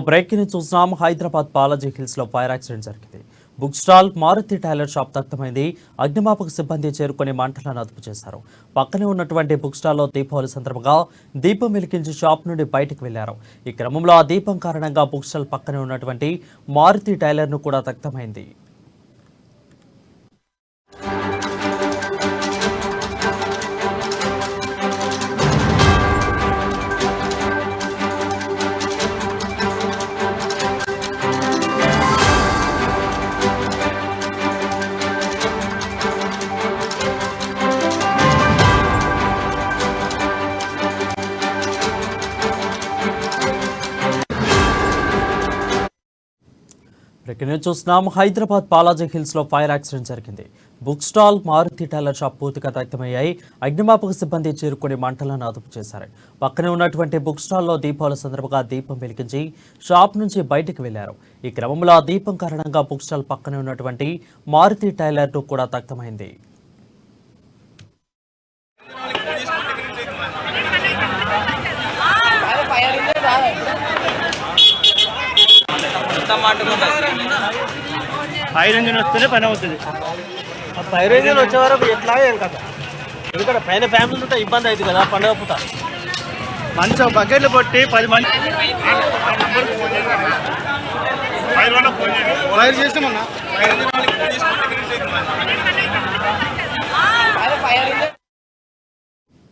Breaking చూస్తున్నాం. Hyderabad Balaji hills లో fire accident జరిగింది. Book stall, Maruti tailor shop దగ్ధమైంది. అగ్నిమాపక సిబ్బంది చేరుకుని మంటలను అదుపు చేశారు. పక్కనే ఉన్నటువంటి బుక్ స్టాల్లో దీపావళి సందర్భంగా దీపం వెలిగించి షాప్ నుండి బయటకు వెళ్లారు. ఈ క్రమంలో ఆ దీపం కారణంగా బుక్ స్టాల్ పక్కనే ఉన్నటువంటి మారుతి టైలర్ ను కూడా దగ్ధమైంది. చూస్తున్నాం. హైదరాబాద్ బాలాజీ హిల్స్ లో ఫైర్ యాక్సిడెంట్ జరిగింది. Book stall, Maruti tailor shop పూర్తిగా దగ్ధమయ్యాయి. అగ్నిమాపక సిబ్బంది చేరుకుని మంటలను అదుపు చేశారు. పక్కనే ఉన్నటువంటి బుక్ స్టాల్లో దీపావళి సందర్భంగా దీపం వెలిగించి షాప్ నుంచి బయటకు వెళ్లారు. ఈ క్రమంలో ఆ దీపం కారణంగా బుక్ స్టాల్ పక్కనే ఉన్నటువంటి మారుతి టైలర్ ను కూడా దగ్ధమైంది. ఫైర్ ఇంజిన్ వస్తేనే పని అవుతుంది. ఫైర్ ఇంజిన్ వచ్చే వరకు ఎట్లా ఏం కదా, ఎందుకంటే పైన ఫ్యామిలీ ఉంటే ఇబ్బంది అవుతుంది కదా. పండుగ పూట మంచి బకెట్లు కొట్టి 10 మంది ఫైర్ చేస్తామన్నా.